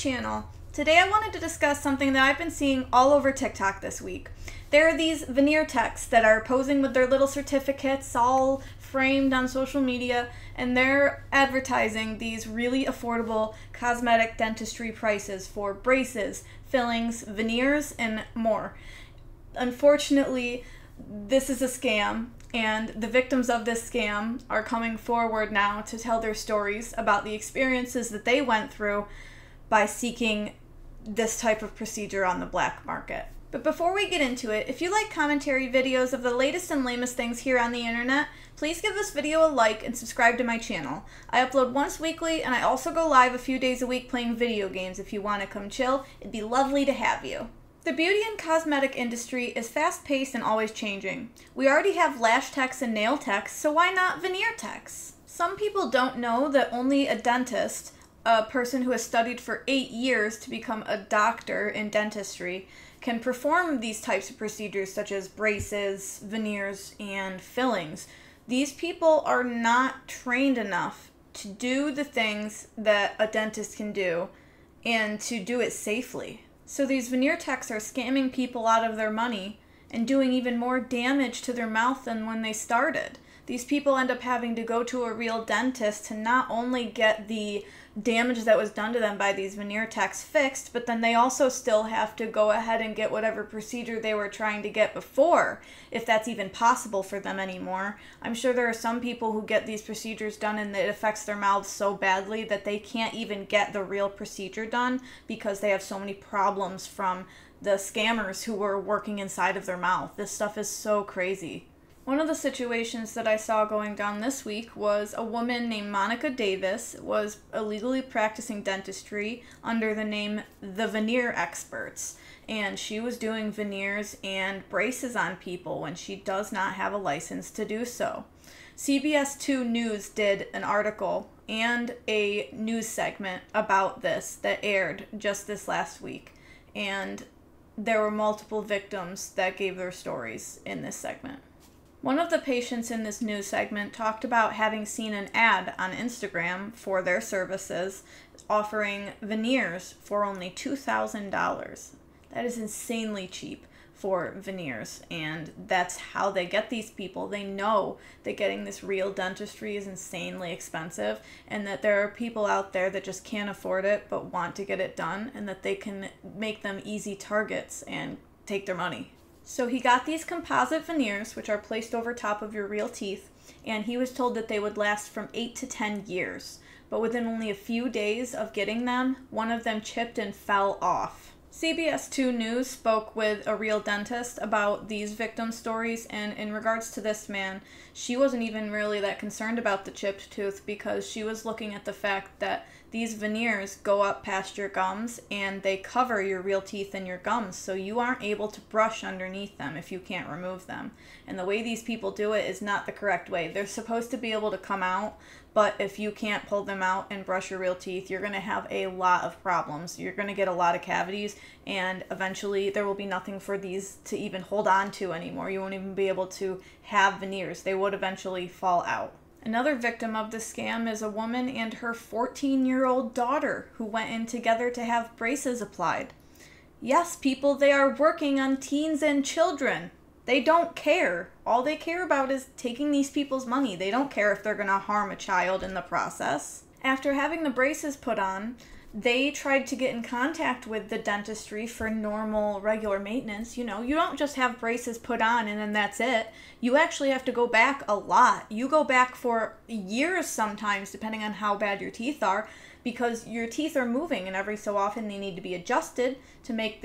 channel. Today I wanted to discuss something that I've been seeing all over TikTok this week. There are these veneer techs that are posing with their little certificates all framed on social media, and they're advertising these really affordable cosmetic dentistry prices for braces, fillings, veneers, and more. Unfortunately, this is a scam, and the victims of this scam are coming forward now to tell their stories about the experiences that they went through by seeking this type of procedure on the black market. But before we get into it, if you like commentary videos of the latest and lamest things here on the internet, please give this video a like and subscribe to my channel. I upload once weekly, and I also go live a few days a week playing video games. If you want to come chill, it'd be lovely to have you. The beauty and cosmetic industry is fast-paced and always changing. We already have lash techs and nail techs, so why not veneer techs? Some people don't know that only a dentist, a person who has studied for 8 years to become a doctor in dentistry, can perform these types of procedures such as braces, veneers, and fillings. These people are not trained enough to do the things that a dentist can do and to do it safely. So these veneer techs are scamming people out of their money and doing even more damage to their mouth than when they started. These people end up having to go to a real dentist to not only get the damage that was done to them by these veneer techs fixed, but then they also still have to go ahead and get whatever procedure they were trying to get before, if that's even possible for them anymore. I'm sure there are some people who get these procedures done and it affects their mouths so badly that they can't even get the real procedure done because they have so many problems from the scammers who were working inside of their mouth. This stuff is so crazy. One of the situations that I saw going down this week was a woman named Monica Davis was illegally practicing dentistry under the name The Veneer Experts, and she was doing veneers and braces on people when she does not have a license to do so. CBS 2 News did an article and a news segment about this that aired just this last week, and there were multiple victims that gave their stories in this segment. One of the patients in this news segment talked about having seen an ad on Instagram for their services offering veneers for only $2,000. That is insanely cheap for veneers, and that's how they get these people. They know that getting this real dentistry is insanely expensive, and that there are people out there that just can't afford it but want to get it done, and that they can make them easy targets and take their money. So he got these composite veneers, which are placed over top of your real teeth, and he was told that they would last from 8 to 10 years. But within only a few days of getting them, one of them chipped and fell off. CBS 2 News spoke with a real dentist about these victim stories, and in regards to this man, she wasn't even really that concerned about the chipped tooth because she was looking at the fact that these veneers go up past your gums and they cover your real teeth and your gums, so you aren't able to brush underneath them if you can't remove them. And the way these people do it is not the correct way. They're supposed to be able to come out, but if you can't pull them out and brush your real teeth, you're going to have a lot of problems. You're going to get a lot of cavities, and eventually there will be nothing for these to even hold on to anymore. You won't even be able to have veneers. They would eventually fall out. Another victim of this scam is a woman and her 14-year-old daughter who went in together to have braces applied. Yes, people, they are working on teens and children. They don't care. All they care about is taking these people's money. They don't care if they're going to harm a child in the process. After having the braces put on, they tried to get in contact with the dentistry for normal, regular maintenance. You know, you don't just have braces put on and then that's it. You actually have to go back a lot. You go back for years sometimes, depending on how bad your teeth are, because your teeth are moving, and every so often they need to be adjusted to make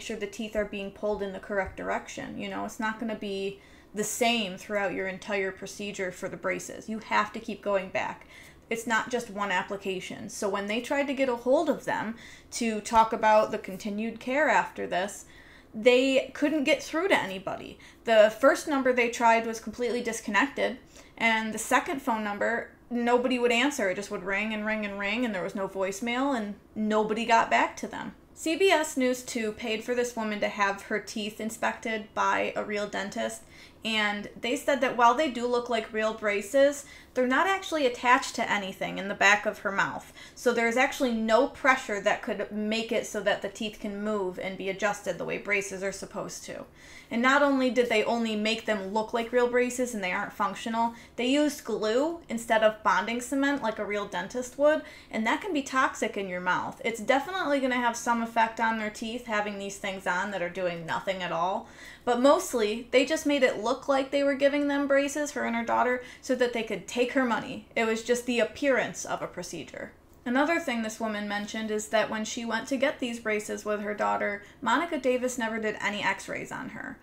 sure the teeth are being pulled in the correct direction. You know, it's not going to be the same throughout your entire procedure for the braces. You have to keep going back. It's not just one application. So when they tried to get a hold of them to talk about the continued care after this, they couldn't get through to anybody. The first number they tried was completely disconnected, and the second phone number, nobody would answer. It just would ring and ring and ring, and there was no voicemail, and nobody got back to them. CBS News 2 paid for this woman to have her teeth inspected by a real dentist, and they said that while they do look like real braces, they're not actually attached to anything in the back of her mouth. So there's actually no pressure that could make it so that the teeth can move and be adjusted the way braces are supposed to. And not only did they only make them look like real braces and they aren't functional, they used glue instead of bonding cement like a real dentist would, and that can be toxic in your mouth. It's definitely going to have some effect on their teeth having these things on that are doing nothing at all. But mostly, they just made it look like they were giving them braces, her and her daughter, so that they could take her money. It was just the appearance of a procedure. Another thing this woman mentioned is that when she went to get these braces with her daughter, Monica Davis never did any x-rays on her.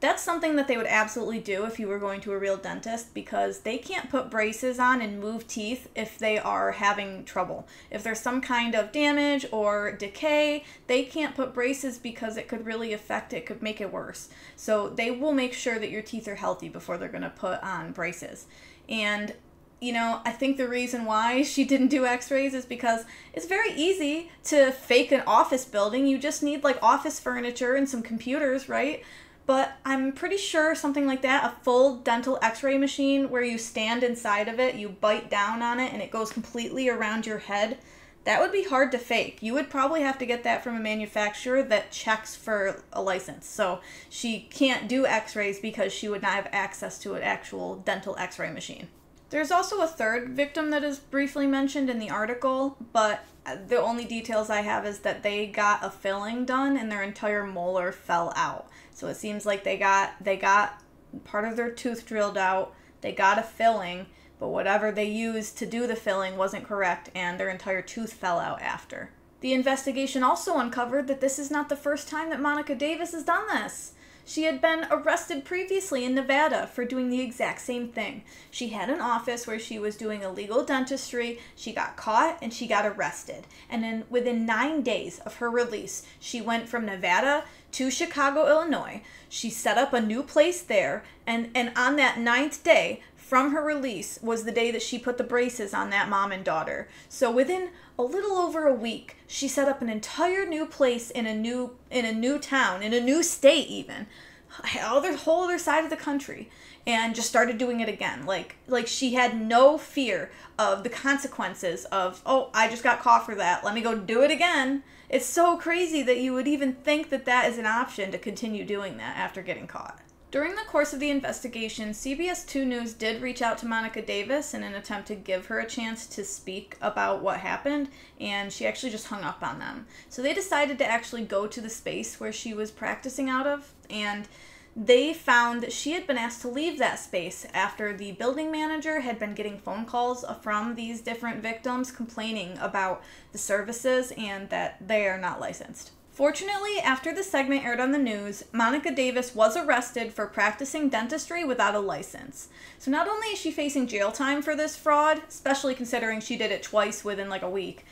That's something that they would absolutely do if you were going to a real dentist, because they can't put braces on and move teeth if they are having trouble. If there's some kind of damage or decay, they can't put braces because it could really affect it, could make it worse. So they will make sure that your teeth are healthy before they're going to put on braces. And you know, I think the reason why she didn't do x-rays is because it's very easy to fake an office building. You just need like office furniture and some computers, right? But I'm pretty sure something like that, a full dental x-ray machine where you stand inside of it, you bite down on it, and it goes completely around your head, that would be hard to fake. You would probably have to get that from a manufacturer that checks for a license. So she can't do x-rays because she would not have access to an actual dental x-ray machine. There's also a third victim that is briefly mentioned in the article, but the only details I have is that they got a filling done and their entire molar fell out. So it seems like they got part of their tooth drilled out, they got a filling, but whatever they used to do the filling wasn't correct and their entire tooth fell out after. The investigation also uncovered that this is not the first time that Monica Davis has done this. She had been arrested previously in Nevada for doing the exact same thing. She had an office where she was doing illegal dentistry, she got caught, and she got arrested. And then within 9 days of her release, she went from Nevada to Chicago, Illinois. She set up a new place there, and on that 9th day from her release was the day that she put the braces on that mom and daughter. So within a little over a week, she set up an entire new place in a new town, in a new state even, whole other side of the country, and just started doing it again. Like she had no fear of the consequences of, oh, I just got caught for that, let me go do it again. It's so crazy that you would even think that that is an option to continue doing that after getting caught. During the course of the investigation, CBS 2 News did reach out to Monica Davis in an attempt to give her a chance to speak about what happened, and she actually just hung up on them. So they decided to actually go to the space where she was practicing out of, and they found that she had been asked to leave that space after the building manager had been getting phone calls from these different victims complaining about the services and that they are not licensed. Fortunately, after the segment aired on the news, Monica Davis was arrested for practicing dentistry without a license. So not only is she facing jail time for this fraud, especially considering she did it twice within like a week,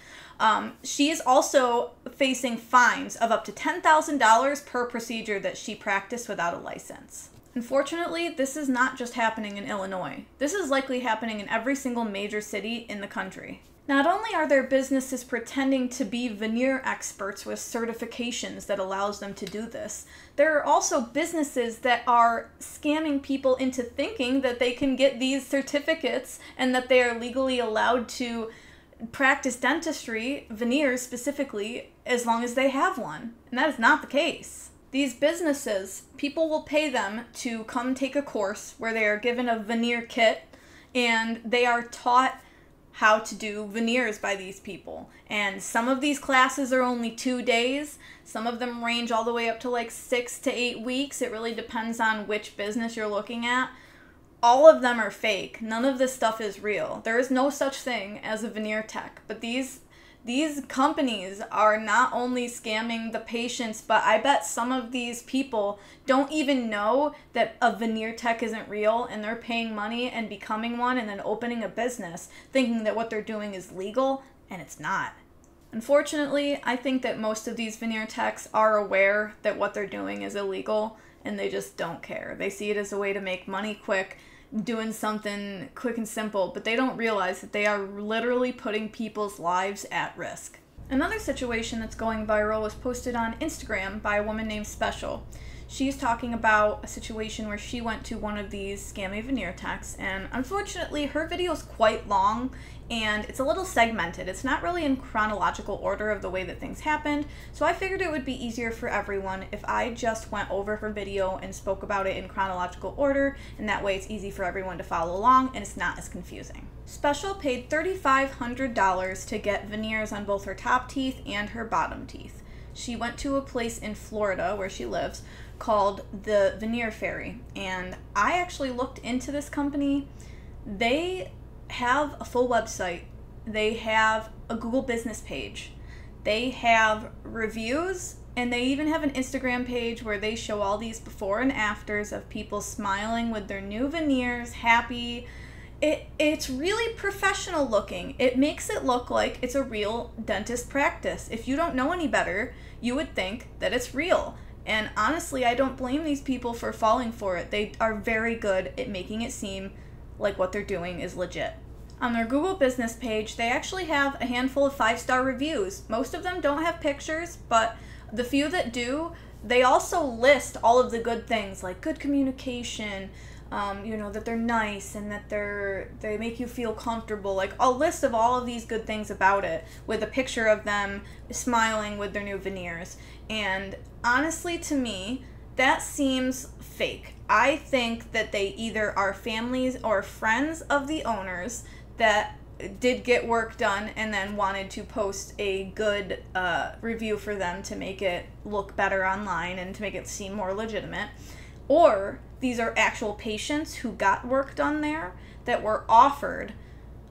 she is also facing fines of up to $10,000 per procedure that she practiced without a license. Unfortunately, this is not just happening in Illinois. This is likely happening in every single major city in the country. Not only are there businesses pretending to be veneer experts with certifications that allows them to do this, there are also businesses that are scamming people into thinking that they can get these certificates and that they are legally allowed to practice dentistry, veneers specifically, as long as they have one. And that is not the case. These businesses, people will pay them to come take a course where they are given a veneer kit and they are taught how to do veneers by these people. And some of these classes are only 2 days. Some of them range all the way up to like 6 to 8 weeks. It really depends on which business you're looking at. All of them are fake. None of this stuff is real. There is no such thing as a veneer tech. But these companies are not only scamming the patients, but I bet some of these people don't even know that a veneer tech isn't real, and they're paying money and becoming one and then opening a business thinking that what they're doing is legal, and it's not. Unfortunately, I think that most of these veneer techs are aware that what they're doing is illegal, and they just don't care. They see it as a way to make money quick, doing something quick and simple, but they don't realize that they are literally putting people's lives at risk. Another situation that's going viral was posted on Instagram by a woman named Special. She's talking about a situation where she went to one of these scammy veneer techs, and unfortunately her video is quite long and it's a little segmented. It's not really in chronological order of the way that things happened, so I figured it would be easier for everyone if I just went over her video and spoke about it in chronological order, and that way it's easy for everyone to follow along and it's not as confusing. Special paid $3,500 to get veneers on both her top teeth and her bottom teeth. She went to a place in Florida where she lives called the Veneer Fairy, and I actually looked into this company. They have a full website. They have a Google business page. They have reviews, and they even have an Instagram page where they show all these before and afters of people smiling with their new veneers, happy. It's really professional looking. It makes it look like it's a real dentist practice. If you don't know any better, you would think that it's real. And honestly, I don't blame these people for falling for it. They are very good at making it seem like what they're doing is legit. On their Google business page, they actually have a handful of 5-star reviews. Most of them don't have pictures, but the few that do, they also list all of the good things, like good communication, that they're nice and that they make you feel comfortable, like a list of all of these good things about it with a picture of them smiling with their new veneers. And honestly, to me, that seems fake. I think that they either are families or friends of the owners that did get work done and then wanted to post a good review for them to make it look better online and to make it seem more legitimate. Or these are actual patients who got work done there that were offered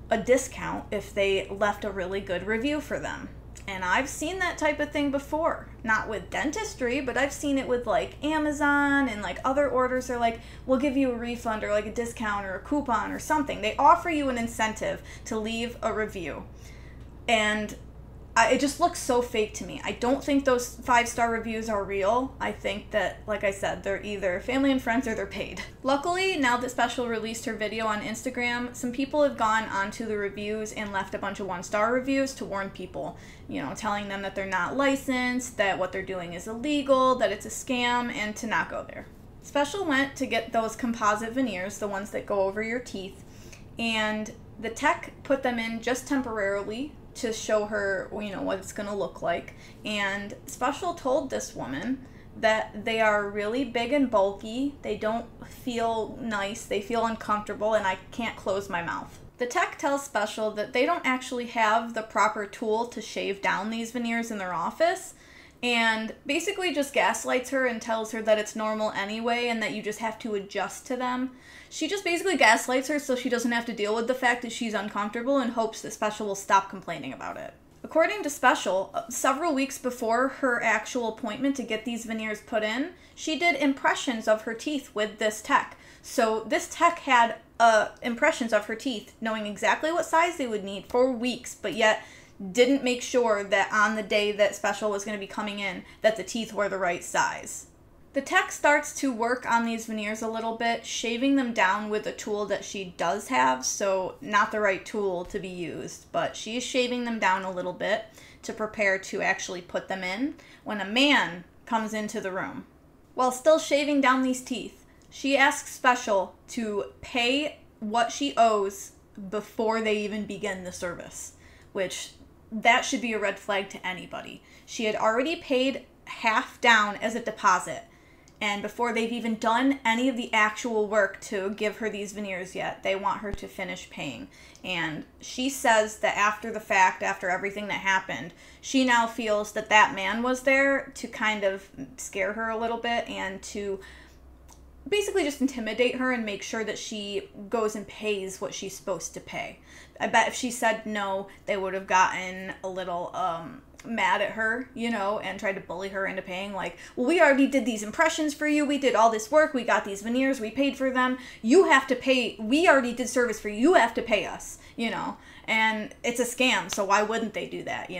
a discount if they left a really good review for them. And I've seen that type of thing before. Not with dentistry, but I've seen it with like Amazon and like other orders. They're like, we'll give you a refund or like a discount or a coupon or something. They offer you an incentive to leave a review. And it just looks so fake to me. I don't think those 5-star reviews are real. I think that, like I said, they're either family and friends or they're paid. Luckily, now that Special released her video on Instagram, some people have gone onto the reviews and left a bunch of 1-star reviews to warn people, telling them that they're not licensed, that what they're doing is illegal, that it's a scam, and to not go there. Special went to get those composite veneers, the ones that go over your teeth, and the tech put them in just temporarily to show her, what it's going to look like. And Special told this woman that they are really big and bulky. They don't feel nice. They feel uncomfortable, and I can't close my mouth. The tech tells Special that they don't actually have the proper tool to shave down these veneers in their office, and basically just gaslights her and tells her that it's normal anyway and that you just have to adjust to them. She just basically gaslights her so she doesn't have to deal with the fact that she's uncomfortable and hopes that Special will stop complaining about it. According to Special, several weeks before her actual appointment to get these veneers put in, she did impressions of her teeth with this tech. So this tech had impressions of her teeth, knowing exactly what size they would need for weeks, but yet didn't make sure that on the day that Special was going to be coming in, that the teeth were the right size. The tech starts to work on these veneers a little bit, shaving them down with a tool that she does have, so not the right tool to be used, but she is shaving them down a little bit to prepare to actually put them in when a man comes into the room. While still shaving down these teeth, she asks Special to pay what she owes before they even begin the service, which that should be a red flag to anybody. She had already paid half down as a deposit, and before they've even done any of the actual work to give her these veneers yet, they want her to finish paying. And she says that after the fact, after everything that happened, she now feels that that man was there to kind of scare her a little bit and to basically just intimidate her and make sure that she goes and pays what she's supposed to pay. I bet if she said no, they would have gotten a little mad at her, and tried to bully her into paying, like, well, we already did these impressions for you, we did all this work, we got these veneers, we paid for them, you have to pay, we already did service for you, you have to pay us, and it's a scam, so why wouldn't they do that,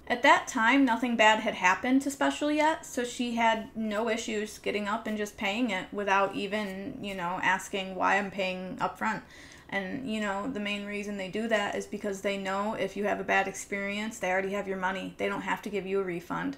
At that time, nothing bad had happened to Special yet, so she had no issues getting up and just paying it without even, asking why I'm paying up front. And, the main reason they do that is because they know if you have a bad experience, they already have your money. They don't have to give you a refund.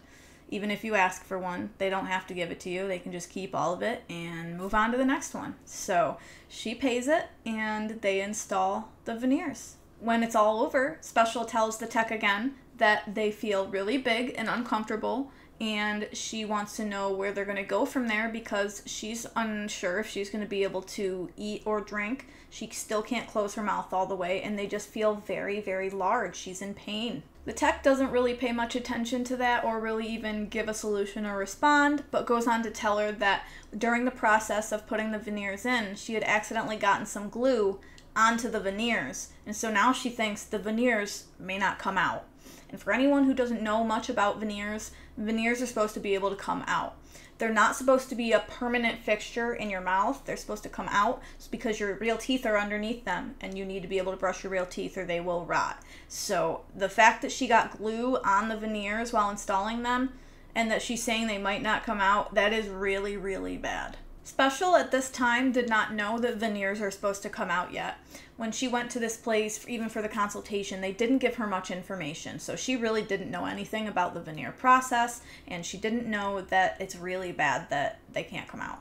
Even if you ask for one, they don't have to give it to you. They can just keep all of it and move on to the next one. So she pays it, and they install the veneers. When it's all over, Special tells the tech again that they feel really big and uncomfortable, and she wants to know where they're going to go from there because she's unsure if she's going to be able to eat or drink. She still can't close her mouth all the way, and they just feel very, very large. She's in pain. The tech doesn't really pay much attention to that or really even give a solution or respond, but goes on to tell her that during the process of putting the veneers in, she had accidentally gotten some glue onto the veneers, and so now she thinks the veneers may not come out. And for anyone who doesn't know much about veneers, veneers are supposed to be able to come out. They're not supposed to be a permanent fixture in your mouth. They're supposed to come out because your real teeth are underneath them, and you need to be able to brush your real teeth or they will rot. So the fact that she got glue on the veneers while installing them, and that she's saying they might not come out, that is really, really bad. Special at this time did not know that veneers are supposed to come out yet. When she went to this place, even for the consultation, they didn't give her much information. So she really didn't know anything about the veneer process, and she didn't know that it's really bad that they can't come out.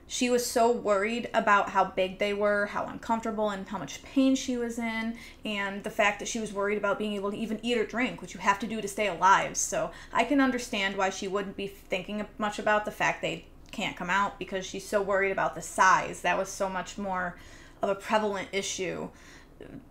She was so worried about how big they were, how uncomfortable and how much pain she was in, and the fact that she was worried about being able to even eat or drink, which you have to do to stay alive. So I can understand why she wouldn't be thinking much about the fact they can't come out, because she's so worried about the size. That was so much more of a prevalent issue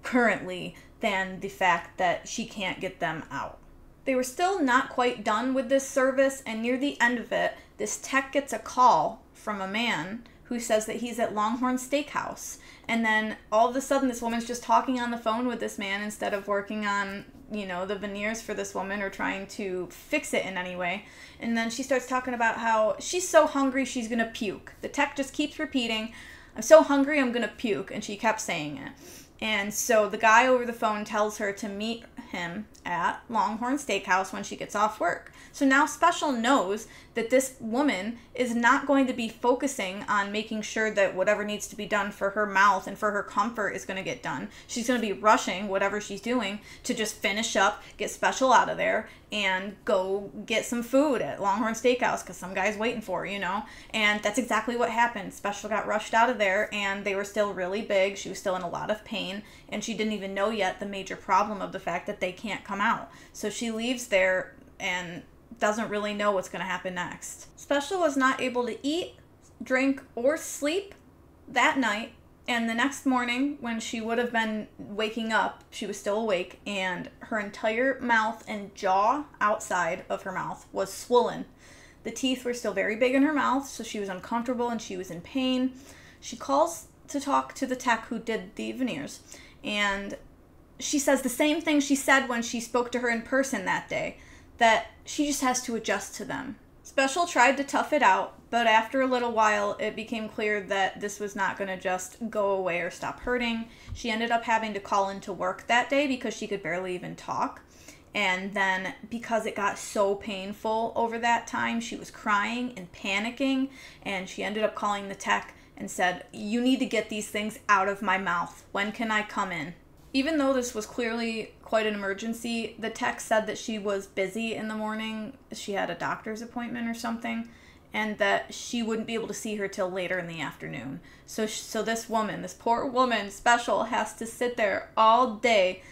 currently than the fact that she can't get them out. They were still not quite done with this service, and near the end of it, this tech gets a call from a man who says that he's at Longhorn Steakhouse. And then all of a sudden, this woman's just talking on the phone with this man instead of working on, the veneers for this woman or trying to fix it in any way. And then she starts talking about how she's so hungry she's gonna puke. The tech just keeps repeating, "I'm so hungry I'm gonna puke," and she kept saying it. And so the guy over the phone tells her to meet him at Longhorn Steakhouse when she gets off work. So now Special knows that this woman is not going to be focusing on making sure that whatever needs to be done for her mouth and for her comfort is going to get done. She's going to be rushing whatever she's doing to just finish up, get Special out of there, and go get some food at Longhorn Steakhouse because some guy's waiting for her, And that's exactly what happened. Special got rushed out of there, and they were still really big. She was still in a lot of pain, and she didn't even know yet the major problem of the fact that they can't come out. So she leaves there and doesn't really know what's going to happen next. Special was not able to eat, drink, or sleep that night, and the next morning when she would have been waking up, she was still awake, and her entire mouth and jaw outside of her mouth was swollen. The teeth were still very big in her mouth, so she was uncomfortable and she was in pain. She calls to talk to the tech who did the veneers, and she says the same thing she said when she spoke to her in person that day, that she just has to adjust to them. Special tried to tough it out, but after a little while, it became clear that this was not going to just go away or stop hurting. She ended up having to call into work that day because she could barely even talk. And then because it got so painful over that time, she was crying and panicking, and she ended up calling the tech and said, "You need to get these things out of my mouth. When can I come in?" Even though this was clearly quite an emergency, the tech said that she was busy in the morning. She had a doctor's appointment or something, and that she wouldn't be able to see her till later in the afternoon. So this woman, this poor woman, Special, has to sit there all day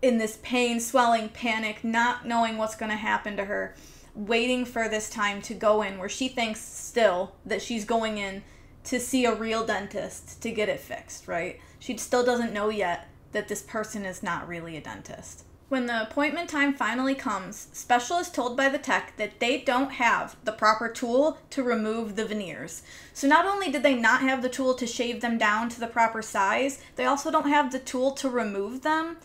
in this pain, swelling, panic, not knowing what's going to happen to her, waiting for this time to go in, where she thinks still that she's going in to see a real dentist to get it fixed, right? She still doesn't know yet that this person is not really a dentist. When the appointment time finally comes, Special is told by the tech that they don't have the proper tool to remove the veneers. So not only did they not have the tool to shave them down to the proper size, they also don't have the tool to remove them.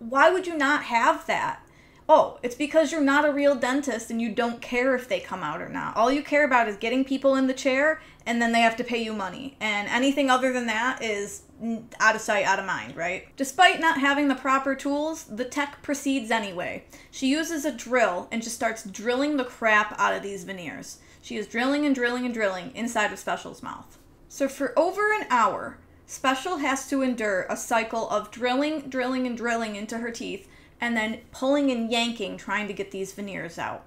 Why would you not have that? Oh, it's because you're not a real dentist and you don't care if they come out or not. All you care about is getting people in the chair, and then they have to pay you money. And anything other than that is out of sight, out of mind, right? Despite not having the proper tools, the tech proceeds anyway. She uses a drill and just starts drilling the crap out of these veneers. She is drilling and drilling and drilling inside of Special's mouth. So for over an hour, Special has to endure a cycle of drilling, drilling, and drilling into her teeth, and then pulling and yanking, trying to get these veneers out.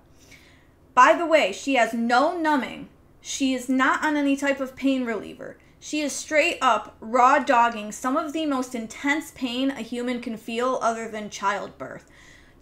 By the way, she has no numbing. She is not on any type of pain reliever. She is straight up raw dogging some of the most intense pain a human can feel other than childbirth.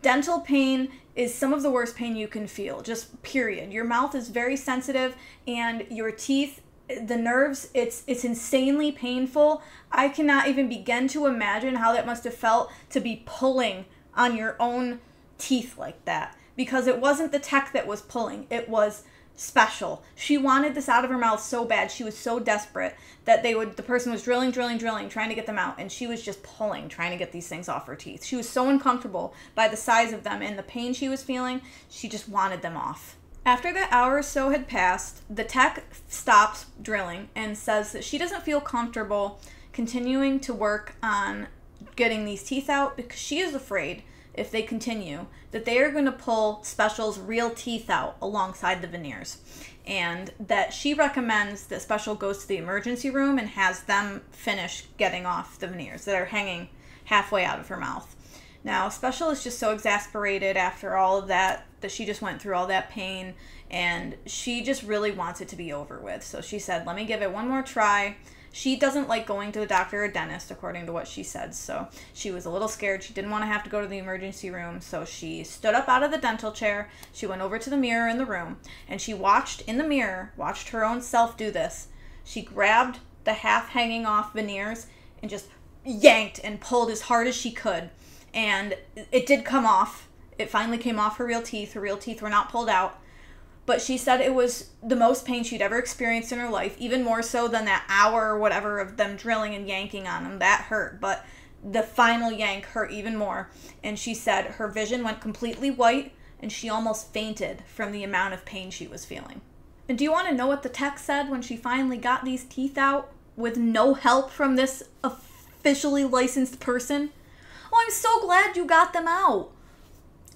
Dental pain is some of the worst pain you can feel, just period. Your mouth is very sensitive, and your teeth, the nerves, it's insanely painful. I cannot even begin to imagine how that must have felt to be pulling on your own teeth like that, because it wasn't the tech that was pulling, it was Special. She wanted this out of her mouth so bad. She was so desperate that the person was drilling, trying to get them out, and she was just pulling, trying to get these things off her teeth. She was so uncomfortable by the size of them and the pain she was feeling, she just wanted them off. After the hour or so had passed, the tech stops drilling and says that she doesn't feel comfortable continuing to work on getting these teeth out because she is afraid, if they continue, that they are going to pull Special's real teeth out alongside the veneers. And that she recommends that Special goes to the emergency room and has them finish getting off the veneers that are hanging halfway out of her mouth. Now, Special is just so exasperated after all of that she just went through all that pain, and she just really wants it to be over with. So she said, let me give it one more try. She doesn't like going to the doctor or dentist, according to what she said, so she was a little scared. She didn't want to have to go to the emergency room, so she stood up out of the dental chair. She went over to the mirror in the room, and she watched her own self do this. She grabbed the half hanging off veneers and just yanked and pulled as hard as she could, and it did come off. It finally came off her real teeth. Her real teeth were not pulled out. But she said it was the most pain she'd ever experienced in her life, even more so than that hour or whatever of them drilling and yanking on them. That hurt, but the final yank hurt even more. And she said her vision went completely white, and she almost fainted from the amount of pain she was feeling. And do you want to know what the tech said when she finally got these teeth out with no help from this officially licensed person? Oh, I'm so glad you got them out.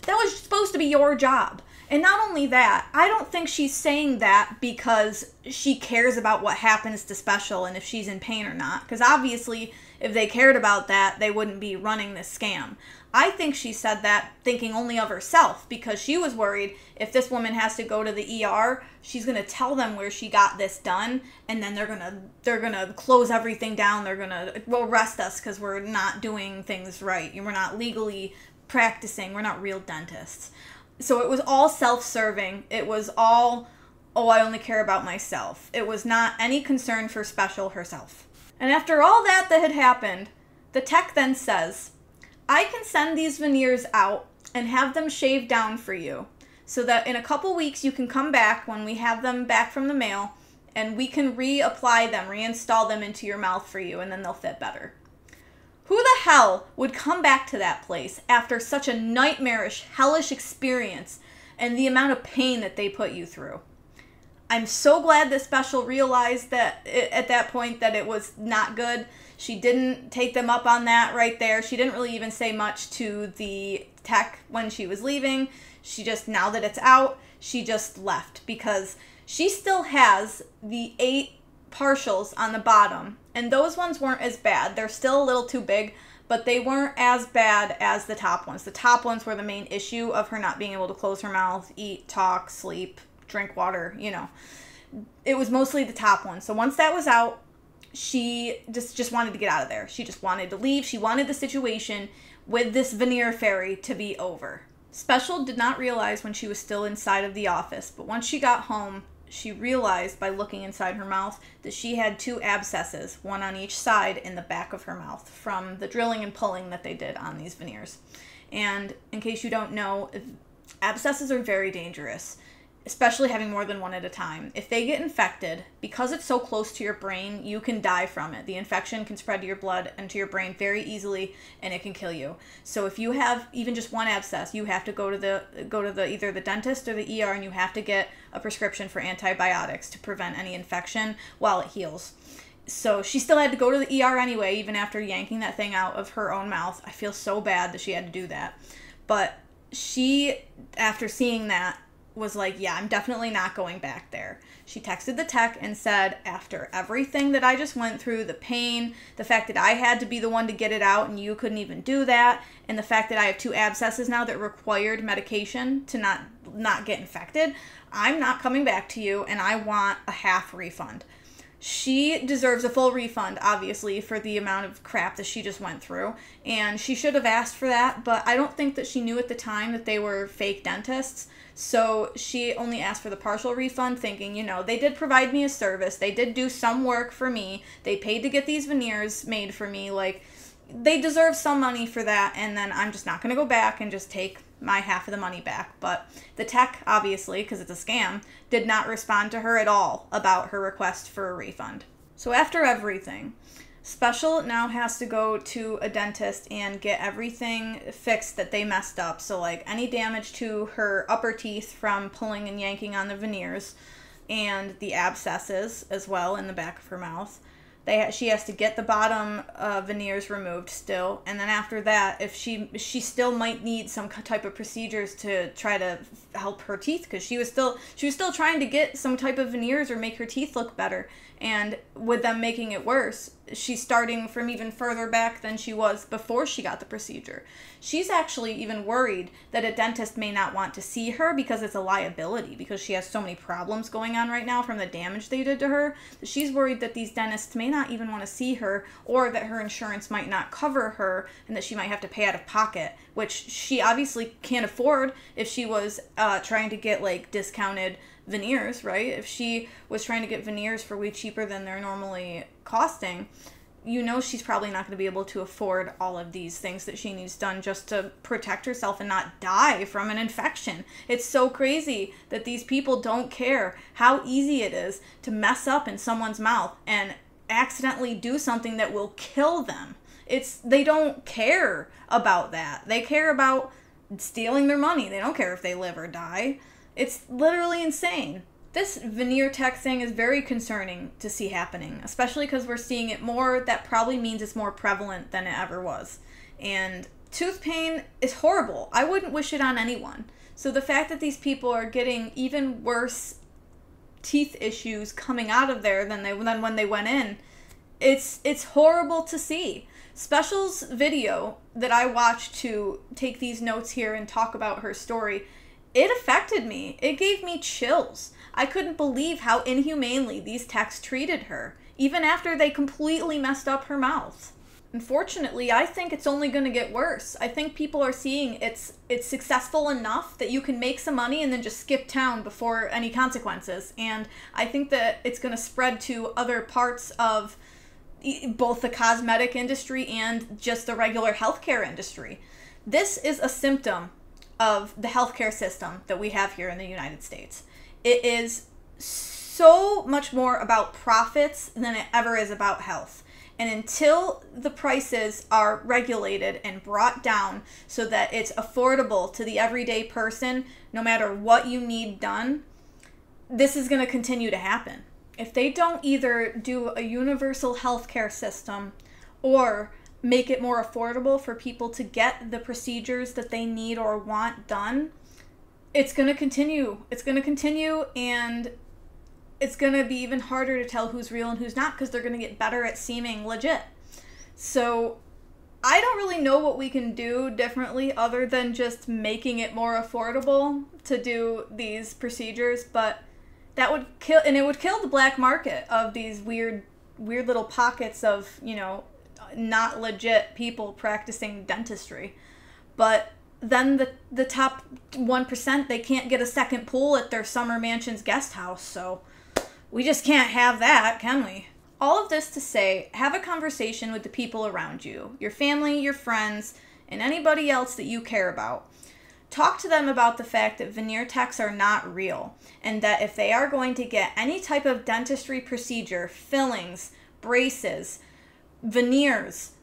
That was supposed to be your job. And not only that, I don't think she's saying that because she cares about what happens to Special and if she's in pain or not. Because obviously, if they cared about that, they wouldn't be running this scam. I think she said that thinking only of herself, because she was worried if this woman has to go to the ER, she's going to tell them where she got this done, and then they're gonna close everything down. They're going to arrest us because we're not doing things right. We're not legally practicing. We're not real dentists. So it was all self-serving. It was all, oh, I only care about myself. It was not any concern for Special herself. And after all that had happened, the tech then says, I can send these veneers out and have them shaved down for you so that in a couple weeks you can come back when we have them back from the mail and we can reapply them, reinstall them into your mouth for you, and then they'll fit better. Who the hell would come back to that place after such a nightmarish, hellish experience and the amount of pain that they put you through? I'm so glad that Special realized that at that point that it was not good. She didn't take them up on that right there. She didn't really even say much to the tech when she was leaving. She just, now that it's out, she just left because she still has the 8 partials on the bottom, and those ones weren't as bad. They're still a little too big, but they weren't as bad as the top ones. The top ones were the main issue of her not being able to close her mouth, eat, talk, sleep, drink water, It was mostly the top one. So once that was out, she just wanted to get out of there. She just wanted to leave. She wanted the situation with this veneer fairy to be over. Special did not realize when she was still inside of the office, but once she got home, she realized by looking inside her mouth that she had 2 abscesses, one on each side in the back of her mouth from the drilling and pulling that they did on these veneers. And in case you don't know, abscesses are very dangerous, especially having more than one at a time. If they get infected, because it's so close to your brain, you can die from it. The infection can spread to your blood and to your brain very easily, and it can kill you. So if you have even just one abscess, you have to go to the either the dentist or the ER, and you have to get a prescription for antibiotics to prevent any infection while it heals. So she still had to go to the ER anyway, even after yanking that thing out of her own mouth. I feel so bad that she had to do that. But she, after seeing that, was like, yeah, I'm definitely not going back there. She texted the tech and said, after everything that I just went through, the pain, the fact that I had to be the one to get it out and you couldn't even do that, and the fact that I have 2 abscesses now that required medication to not not get infected, I'm not coming back to you, and I want a half refund. She deserves a full refund, obviously, for the amount of crap that she just went through. And she should have asked for that, but I don't think that she knew at the time that they were fake dentists. So she only asked for the partial refund, thinking, they did provide me a service. They did do some work for me. They paid to get these veneers made for me. Like, they deserve some money for that, and then I'm just not going to go back and just take my half of the money back. But the tech, obviously, because it's a scam, did not respond to her at all about her request for a refund. So after everything, Special now has to go to a dentist and get everything fixed that they messed up. So like any damage to her upper teeth from pulling and yanking on the veneers, and the abscesses as well in the back of her mouth. She has to get the bottom veneers removed still, and then after that, if she still might need some type of procedures to try to help her teeth, because she was still trying to get some type of veneers or make her teeth look better, and with them making it worse, she's starting from even further back than she was before she got the procedure. She's actually even worried that a dentist may not want to see her because it's a liability, because she has so many problems going on right now from the damage they did to her. She's worried that these dentists may not even want to see her, or that her insurance might not cover her, and that she might have to pay out of pocket, which she obviously can't afford if she was trying to get like discounted veneers, right? If she was trying to get veneers for way cheaper than they're normally costing, she's probably not going to be able to afford all of these things that she needs done just to protect herself and not die from an infection. It's so crazy that these people don't care how easy it is to mess up in someone's mouth and accidentally do something that will kill them. They don't care about that. They care about stealing their money. They don't care if they live or die. It's literally insane. This veneer tech thing is very concerning to see happening, especially because we're seeing it more. That probably means it's more prevalent than it ever was. And tooth pain is horrible. I wouldn't wish it on anyone. So the fact that these people are getting even worse teeth issues coming out of there than when they went in, it's horrible to see. Special's video that I watched to take these notes here and talk about her story, it affected me. It gave me chills. I couldn't believe how inhumanely these techs treated her, even after they completely messed up her mouth. Unfortunately, I think it's only going to get worse. I think people are seeing it's successful enough that you can make some money and then just skip town before any consequences. And I think that it's going to spread to other parts of both the cosmetic industry and just the regular healthcare industry. This is a symptom of the healthcare system that we have here in the United States. It is so much more about profits than it ever is about health. And until the prices are regulated and brought down so that it's affordable to the everyday person, no matter what you need done, this is going to continue to happen. If they don't either do a universal healthcare system or make it more affordable for people to get the procedures that they need or want done, it's going to continue. It's going to continue, and it's going to be even harder to tell who's real and who's not, because they're going to get better at seeming legit. So I don't really know what we can do differently other than just making it more affordable to do these procedures, but that would kill, and it would kill the black market of these weird little pockets of, not legit people practicing dentistry. But then the top 1%, they can't get a second pool at their summer mansion's guest house, so we just can't have that, can we? All of this to say, have a conversation with the people around you, your family, your friends, and anybody else that you care about. Talk to them about the fact that veneer techs are not real, and that if they are going to get any type of dentistry procedure, fillings, braces, veneers,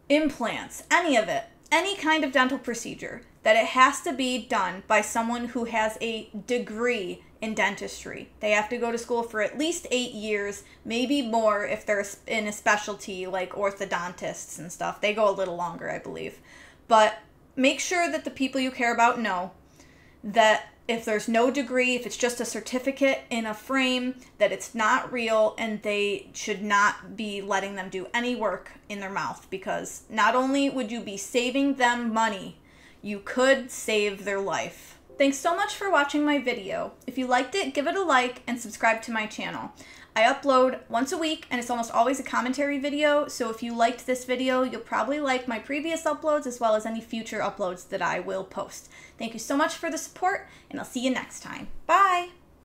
implants, any of it, any kind of dental procedure, that it has to be done by someone who has a degree in dentistry. They have to go to school for at least 8 years, maybe more if they're in a specialty like orthodontists and stuff. They go a little longer, I believe. But make sure that the people you care about know that if there's no degree, if it's just a certificate in a frame, that it's not real, and they should not be letting them do any work in their mouth, because not only would you be saving them money, you could save their life. Thanks so much for watching my video. If you liked it, give it a like and subscribe to my channel. I upload once a week and it's almost always a commentary video, so if you liked this video, you'll probably like my previous uploads as well as any future uploads that I will post. Thank you so much for the support, and I'll see you next time. Bye!